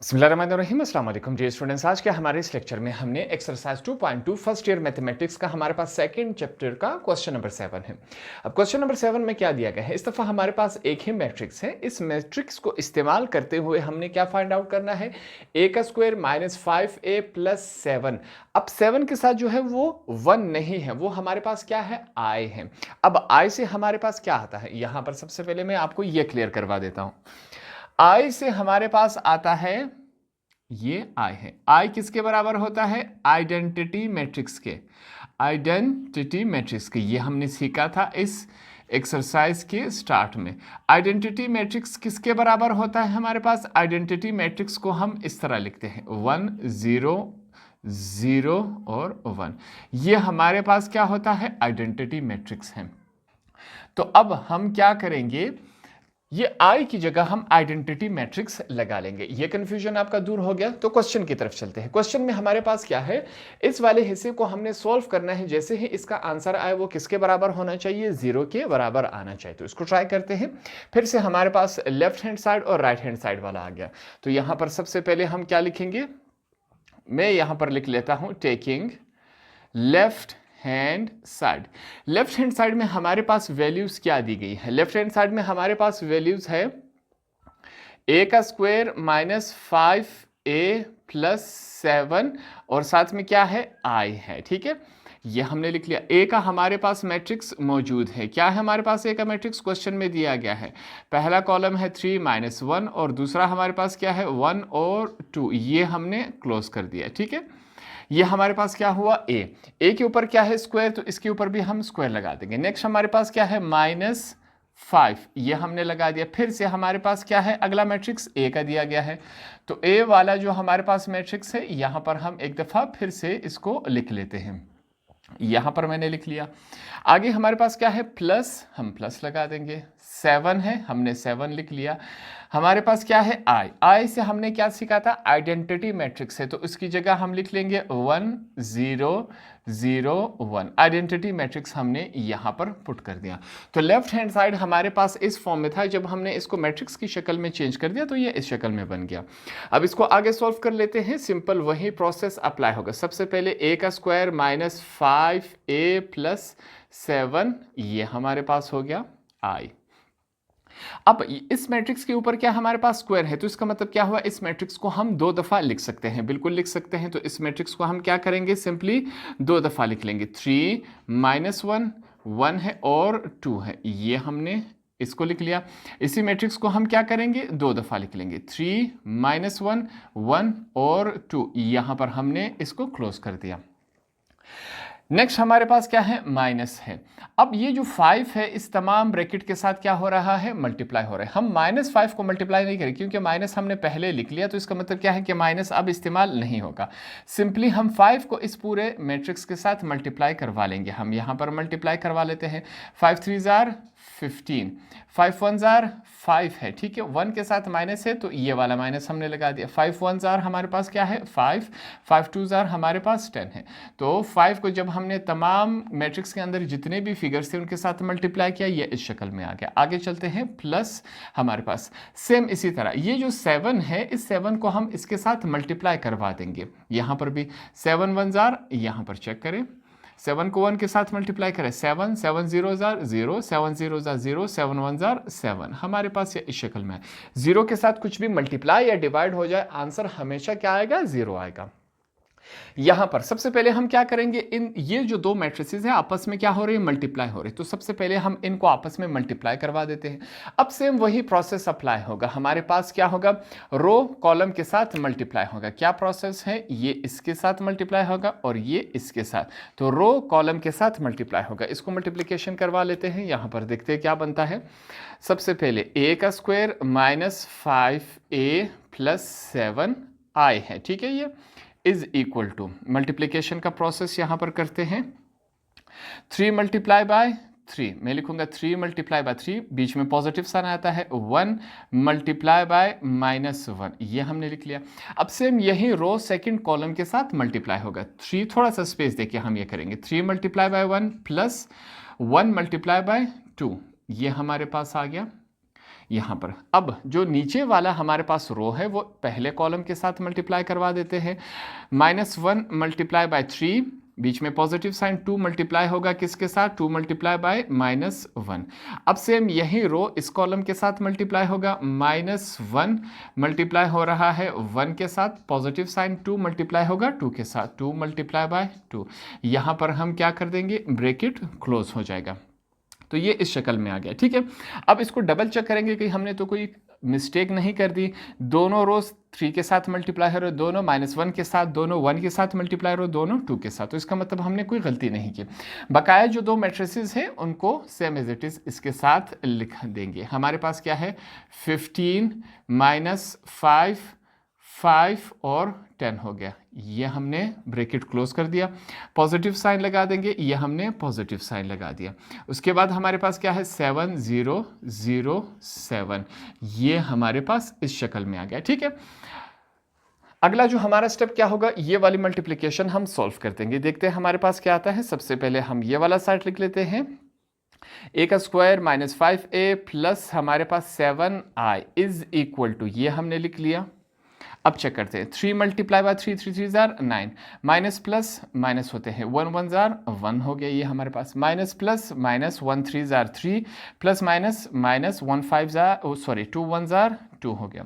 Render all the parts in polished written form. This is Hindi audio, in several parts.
बिस्मिल्लाहिर्रहमानिर्रहीम अस्सलाम वालेकुम डियर स्टूडेंट्स। आज के हमारे इस लेक्चर में हमने एक्सरसाइज 2.2 फर्स्ट ईयर मैथमेटिक्स का हमारे पास सेकंड चैप्टर का क्वेश्चन नंबर 7 है। अब क्वेश्चन नंबर 7 में क्या दिया गया है, इस दफ़ा हमारे पास एक ही मैट्रिक्स है। इस मैट्रिक्स को इस्तेमाल करते हुए हमने क्या फाइंड आउट करना है, ए का स्क्वायर माइनस 5a प्लस 7। अब 7 के साथ जो है वो 1 नहीं है, वो हमारे पास क्या है, आई है। अब आई से हमारे पास क्या आता है, यहाँ पर सबसे पहले मैं आपको ये क्लियर करवा देता हूँ। आई से हमारे पास आता है, ये आई है। आई किसके बराबर होता है, आइडेंटिटी मैट्रिक्स के। आइडेंटिटी मैट्रिक्स के ये हमने सीखा था इस एक्सरसाइज के स्टार्ट में। आइडेंटिटी मैट्रिक्स किसके बराबर होता है हमारे पास, आइडेंटिटी मैट्रिक्स को हम इस तरह लिखते हैं 1 0 0 और 1। ये हमारे पास क्या होता है, आइडेंटिटी मैट्रिक्स है। तो अब हम क्या करेंगे, ये आई की जगह हम आइडेंटिटी मैट्रिक्स लगा लेंगे। ये कंफ्यूजन आपका दूर हो गया। तो क्वेश्चन की तरफ चलते हैं। क्वेश्चन में हमारे पास क्या है, इस वाले हिस्से को हमने सॉल्व करना है। जैसे ही इसका आंसर आए वो किसके बराबर होना चाहिए, 0 के बराबर आना चाहिए। तो इसको ट्राई करते हैं। फिर से हमारे पास लेफ्ट हैंड साइड और राइट हैंड साइड वाला आ गया। तो यहां पर सबसे पहले हम क्या लिखेंगे, मैं यहां पर लिख लेता हूं taking left hand side. Left hand side में हमारे पास वैल्यूज क्या दी गई है, लेफ्ट हैंड साइड में हमारे पास वैल्यूज है ए का स्क्वायर माइनस 5a प्लस 7 और साथ में क्या है, आई है। ठीक है, ये हमने लिख लिया। ए का हमारे पास मैट्रिक्स मौजूद है। क्या है हमारे पास ए का मैट्रिक्स, क्वेश्चन में दिया गया है। पहला कॉलम है 3 माइनस 1 और दूसरा हमारे पास क्या है 1 और 2। ये हमने क्लोज कर दिया। ठीक है, ये हमारे पास क्या हुआ, ए के ऊपर क्या है स्क्वायर, तो इसके ऊपर भी हम स्क्वायर लगा देंगे। नेक्स्ट हमारे पास क्या है माइनस 5, ये हमने लगा दिया। फिर से हमारे पास क्या है, अगला मैट्रिक्स ए का दिया गया है। तो ए वाला जो हमारे पास मैट्रिक्स है, यहां पर हम एक दफा फिर से इसको लिख लेते हैं। यहां पर मैंने लिख लिया। आगे हमारे पास क्या है, प्लस, हम प्लस लगा देंगे। 7 है, हमने 7 लिख लिया। हमारे पास क्या है, आई से हमने क्या सीखा था, आइडेंटिटी मैट्रिक्स है। तो उसकी जगह हम लिख लेंगे 1 0 0 1। आइडेंटिटी मैट्रिक्स हमने यहां पर पुट कर दिया। तो लेफ्ट हैंड साइड हमारे पास इस फॉर्म में था, जब हमने इसको मैट्रिक्स की शक्ल में चेंज कर दिया तो ये इस शक्ल में बन गया। अब इसको आगे सॉल्व कर लेते हैं। सिंपल वही प्रोसेस अप्लाई होगा। सबसे पहले ए का स्क्वायर माइनस 5a प्लस 7, ये हमारे पास हो गया आई। अब इस मैट्रिक्स के ऊपर क्या हमारे पास स्क्वायर है, तो इसका मतलब क्या हुआ, इस मैट्रिक्स को हम 2 दफा लिख सकते हैं, बिल्कुल लिख सकते हैं। तो इस मैट्रिक्स को हम क्या करेंगे, सिंपली 2 दफा लिख लेंगे। 3 माइनस 1 1 है और 2 है, ये हमने इसको लिख लिया। इसी मैट्रिक्स को हम क्या करेंगे, 2 दफा लिख लेंगे। 3 माइनस 1 1 और 2, यहां पर हमने इसको क्लोज कर दिया। नेक्स्ट हमारे पास क्या है, माइनस है। अब ये जो 5 है इस तमाम ब्रैकेट के साथ क्या हो रहा है, मल्टीप्लाई हो रहा है। हम -5 को मल्टीप्लाई नहीं करें क्योंकि माइनस हमने पहले लिख लिया। तो इसका मतलब क्या है कि माइनस अब इस्तेमाल नहीं होगा। सिंपली हम 5 को इस पूरे मैट्रिक्स के साथ मल्टीप्लाई करवा लेंगे। हम यहाँ पर मल्टीप्लाई करवा लेते हैं। 5 3 जार 15, 5 1 जार 5 है। ठीक है, 1 के साथ माइनस है तो ये वाला माइनस हमने लगा दिया। 5 1 जार हमारे पास क्या है 5, 5 2 जार हमारे पास 10 है। तो 5 को जब हमने तमाम मैट्रिक्स के अंदर जितने भी फिगर्स थे उनके साथ मल्टीप्लाई किया, ये इस शक्ल में आ गया। आगे चलते हैं, प्लस हमारे पास सेम इसी तरह ये जो 7 है, इस 7 को हम इसके साथ मल्टीप्लाई करवा देंगे। यहाँ पर भी 7 1 जार, यहाँ पर चेक करें 7 को 1 के साथ मल्टीप्लाई करें, 7 7 0 जार 0, 7 0 जार 0, 7 1 जार 7। हमारे पास ये इस शक्ल में है। 0 के साथ कुछ भी मल्टीप्लाई या डिवाइड हो जाए, आंसर हमेशा क्या आएगा, 0 आएगा। यहां पर सबसे पहले हम क्या करेंगे, इन ये जो 2 मैट्रिसेस हैं आपस में क्या हो रही है, मल्टीप्लाई हो रही है। तो सबसे पहले हम इनको आपस में मल्टीप्लाई करवा देते हैं। अब सेम वही प्रोसेस अप्लाई होगा। हमारे पास क्या होगा, रो कॉलम के साथ मल्टीप्लाई होगा। क्या प्रोसेस है, ये इसके साथ मल्टीप्लाई होगा और ये इसके साथ। तो रो कॉलम के साथ मल्टीप्लाई होगा। इसको मल्टीप्लिकेशन करवा लेते हैं। यहां पर देखते हैं क्या बनता है। सबसे पहले a का स्क्वायर माइनस 5a प्लस 7 आई है। ठीक है, ये इज इक्वल टू, मल्टीप्लिकेशन का प्रोसेस यहां पर करते हैं। 3 मल्टीप्लाई बाय 3, मैं लिखूंगा 3 मल्टीप्लाई बाय 3, बीच में पॉजिटिव साइन आता है। 1 मल्टीप्लाई बाय माइनस 1, ये हमने लिख लिया। अब सेम यही रो सेकंड कॉलम के साथ मल्टीप्लाई होगा। 3 थोड़ा सा स्पेस देके हम ये करेंगे। 3 multiply by 1 plus 1 multiply by 2, ये हमारे पास आ गया। यहाँ पर। अब जो नीचे वाला हमारे पास रो है वो पहले कॉलम के साथ मल्टीप्लाई करवा देते हैं। -1 मल्टीप्लाई बाय 3, बीच में पॉजिटिव साइन, 2 मल्टीप्लाई होगा किसके साथ, 2 मल्टीप्लाई बाय -1। अब सेम यही रो इस कॉलम के साथ मल्टीप्लाई होगा, -1 मल्टीप्लाई हो रहा है 1 के साथ, पॉजिटिव साइन, 2 मल्टीप्लाई होगा 2 के साथ, 2 मल्टीप्लाई बाय 2। यहाँ पर हम क्या कर देंगे, ब्रैकेट क्लोज हो जाएगा। तो ये इस शक्ल में आ गया, ठीक है। अब इसको डबल चेक करेंगे कि हमने तो कोई मिस्टेक नहीं कर दी। दोनों रोज 3 के साथ मल्टीप्लाई हो रहे, दोनों -1 के साथ, दोनों 1 के साथ मल्टीप्लाई हो रहे, दोनों 2 के साथ। तो इसका मतलब हमने कोई गलती नहीं की। बकाया जो दो मैट्रिसेस हैं उनको सेम एज इट इज इसके साथ लिख देंगे। हमारे पास क्या है, 15 -5, 5 और 10 हो गया। ये हमने ब्रैकेट क्लोज कर दिया, पॉजिटिव साइन लगा देंगे, ये हमने पॉजिटिव साइन लगा दिया। उसके बाद हमारे पास क्या है, 7 0 0 7, ये हमारे पास इस शक्ल में आ गया, ठीक है। अगला जो हमारा स्टेप क्या होगा, ये वाली मल्टीप्लिकेशन हम सॉल्व कर देंगे। देखते हैं हमारे पास क्या आता है। सबसे पहले हम ये वाला साइड लिख लेते हैं, a का स्क्वायर -5a प्लस हमारे पास 7i इज इक्वल टू, ये हमने लिख लिया। अब चेक करते हैं, 3 multiply by 3, 3 3 jar 9, minus plus minus होते हैं, 1 1 जार 1 हो गया ये हमारे पास, माइनस प्लस माइनस 1 3 जार 3, प्लस माइनस माइनस 1 5 जार, सॉरी 2 1 जार 2 हो गया।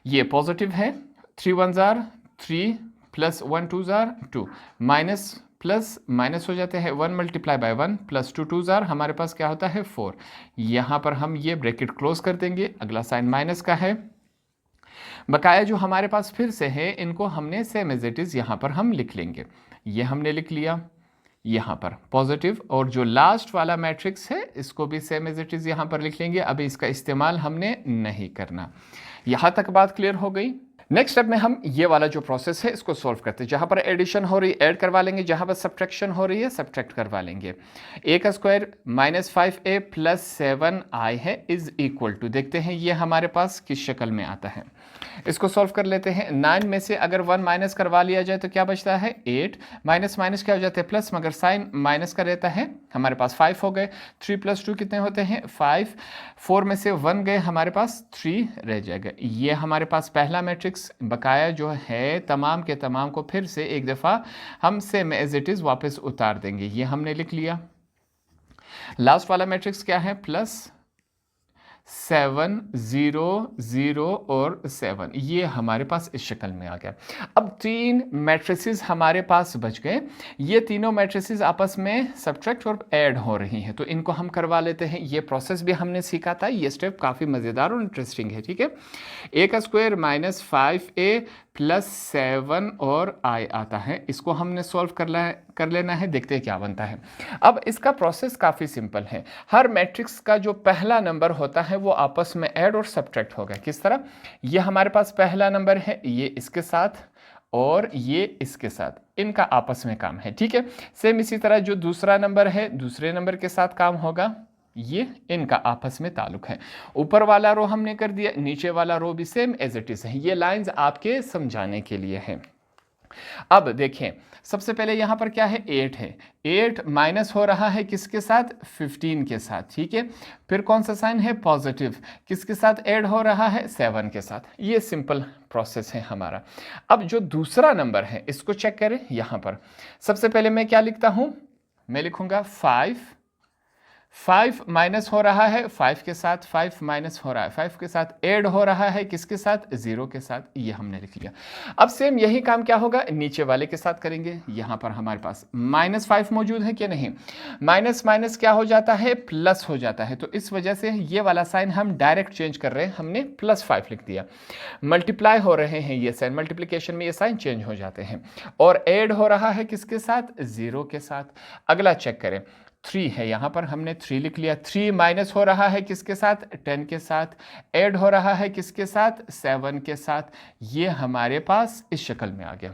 ये पॉजिटिव है, 3 1 जार 3 प्लस 1 2 जार 2, माइनस प्लस माइनस हो जाते हैं, 1 मल्टीप्लाई बाय 1 प्लस 2 2 जार हमारे पास क्या होता है 4। यहाँ पर हम ये ब्रैकेट क्लोज कर देंगे। अगला साइन माइनस का है। बकाया जो हमारे पास फिर से है, इनको हमने सेम एज इट इज यहाँ पर हम लिख लेंगे। ये हमने लिख लिया यहाँ पर पॉजिटिव, और जो लास्ट वाला मैट्रिक्स है इसको भी सेम एज इट इज यहाँ पर लिख लेंगे। अभी इसका इस्तेमाल हमने नहीं करना। यहाँ तक बात क्लियर हो गई। नेक्स्ट स्टेप में हम ये वाला जो प्रोसेस है इसको सॉल्व करते हैं। जहाँ पर एडिशन हो रही है ऐड करवा लेंगे, जहाँ पर सब्ट्रैक्शन हो रही है सब्ट्रैक्ट करवा लेंगे। a का स्क्वायर -5a प्लस 7i है इज इक्वल टू, देखते हैं ये हमारे पास किस शक्ल में आता है। इसको सॉल्व कर लेते हैं। 9 में से अगर 1 माइनस करवा लिया जाए तो क्या बचता है 8, माइनस माइनस क्या हो जाते हैं प्लस, मगर साइन माइनस का रहता है। हमारे पास 5 हो गए, 3 + 2 कितने होते हैं 5, 4 में से 1 गए, हमारे पास 3 रह जाएगा। ये हमारे पास पहला मैट्रिक्स। बकाया जो है तमाम के तमाम को फिर से एक दफ़ा हम सेम एज इट इज़ वापस उतार देंगे। ये हमने लिख लिया। लास्ट वाला मैट्रिक्स क्या है, प्लस 7 0 0 और 7, ये हमारे पास इस शक्ल में आ गया। अब 3 मैट्रिसेस हमारे पास बच गए। ये तीनों मैट्रिसेस आपस में सब्ट्रैक्ट और ऐड हो रही हैं, तो इनको हम करवा लेते हैं। ये प्रोसेस भी हमने सीखा था। ये स्टेप काफ़ी मज़ेदार और इंटरेस्टिंग है, ठीक है। a का स्क्वायर -5a प्लस 7 और i आता है। इसको हमने सॉल्व कर लेना है। देखते हैं क्या बनता है। अब इसका प्रोसेस काफ़ी सिंपल है। हर मैट्रिक्स का जो पहला नंबर होता है वो आपस में ऐड और सब्ट्रैक्ट होगा। किस तरह, ये हमारे पास पहला नंबर है, ये इसके साथ और ये इसके साथ, इनका आपस में काम है, ठीक है। सेम इसी तरह जो दूसरा नंबर है दूसरे नंबर के साथ काम होगा, ये इनका आपस में ताल्लुक है। ऊपर वाला रो हमने कर दिया, नीचे वाला रो भी सेम एज इट इज है। ये लाइंस आपके समझाने के लिए है। अब देखें, सबसे पहले यहां पर क्या है 8 है, 8 माइनस हो रहा है किसके साथ 15 के साथ, ठीक है। फिर कौन सा साइन है पॉजिटिव, किसके साथ ऐड हो रहा है 7 के साथ। ये सिंपल प्रोसेस है हमारा। अब जो दूसरा नंबर है इसको चेक करें। यहां पर सबसे पहले मैं क्या लिखता हूं, मैं लिखूंगा 5 माइनस हो रहा है 5 के साथ, 5 माइनस हो रहा है 5 के साथ, ऐड हो रहा है किसके साथ 0 के साथ। ये हमने लिख लिया। अब सेम यही काम क्या होगा नीचे वाले के साथ करेंगे। यहां पर हमारे पास -5 मौजूद है कि नहीं, माइनस माइनस क्या हो जाता है प्लस हो जाता है। तो इस वजह से ये वाला साइन हम डायरेक्ट चेंज कर रहे हैं, हमने +5 लिख दिया। मल्टीप्लाई हो रहे हैं ये साइन, मल्टीप्लिकेशन में ये साइन चेंज हो जाते हैं। और ऐड हो रहा है किसके साथ 0 के साथ। अगला चेक करें, 3 है, यहां पर हमने 3 लिख लिया। 3 माइनस हो रहा है किसके साथ 10 के साथ, ऐड हो रहा है किसके साथ 7 के साथ। ये हमारे पास इस शक्ल में आ गया।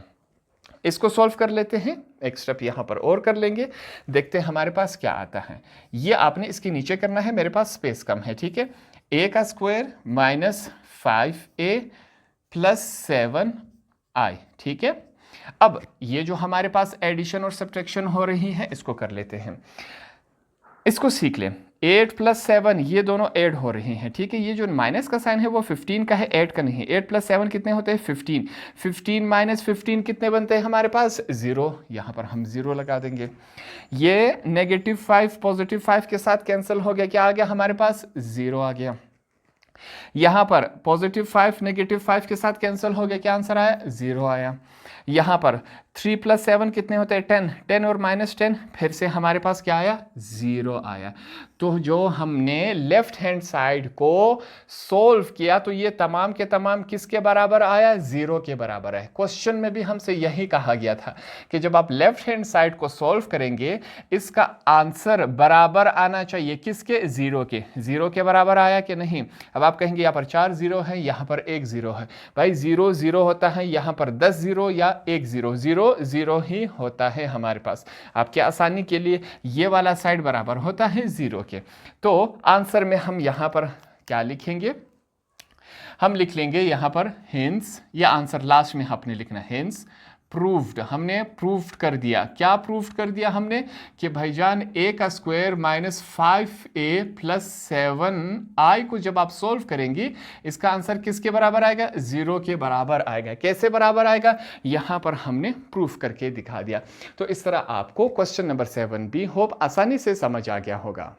इसको सॉल्व कर लेते हैं। एक स्टेप यहां पर और कर लेंगे, देखते हैं हमारे पास क्या आता है। ये आपने इसके नीचे करना है, मेरे पास स्पेस कम है, ठीक है। a का स्क्वायर -5a प्लस 7i, ठीक है। अब ये जो हमारे पास एडिशन और सब्ट्रैक्शन हो रही है इसको कर लेते हैं, इसको सीख लें। 8 प्लस 7 ये दोनों ऐड हो रहे हैं, ठीक है। ये जो माइनस का साइन है वो 15 का है, ऐड का नहीं है। 8 प्लस 7 कितने होते हैं? 15। 15 माइनस 15 कितने बनते हैं हमारे पास? 0। यहाँ पर हम 0 लगा देंगे। ये -5 +5 के साथ कैंसिल हो गया, क्या आ गया हमारे पास? 0 आ गया। यहां पर +5 -5 के साथ कैंसिल हो गया, क्या आंसर आया? 0 आया। यहां पर 3 + 7 कितने होते हैं? 10। 10 और -10 फिर से हमारे पास क्या आया? 0 आया। तो जो हमने लेफ्ट हैंड साइड को सोल्व किया तो ये तमाम के तमाम किसके बराबर आया? 0 के बराबर है। क्वेश्चन में भी हमसे यही कहा गया था कि जब आप लेफ्ट हैंड साइड को सोल्व करेंगे इसका आंसर बराबर आना चाहिए किसके? 0 के। 0 के बराबर आया कि नहीं? अब आप कहेंगे यहाँ पर 4 0 है, यहाँ पर 1 0 है। भाई 0 0 होता है, यहाँ पर 10 0 या 1 0, 0 0 ही होता है हमारे पास। आपके आसानी के लिए ये वाला साइड बराबर होता है 0 के। तो आंसर में हम यहाँ पर क्या लिखेंगे? हम लिख लेंगे यहाँ पर हेंस, या आंसर लास्ट में आपने लिखना हेंस प्रूव्ड। हमने प्रूव्ड कर दिया। क्या प्रूव्ड कर दिया हमने? कि भाईजान a² - 5a + 7i को जब आप सोल्व करेंगी इसका आंसर किसके बराबर आएगा? 0 के बराबर आएगा। कैसे बराबर आएगा? यहां पर हमने प्रूफ करके दिखा दिया। तो इस तरह आपको क्वेश्चन नंबर 7 भी होप आसानी से समझ आ गया होगा।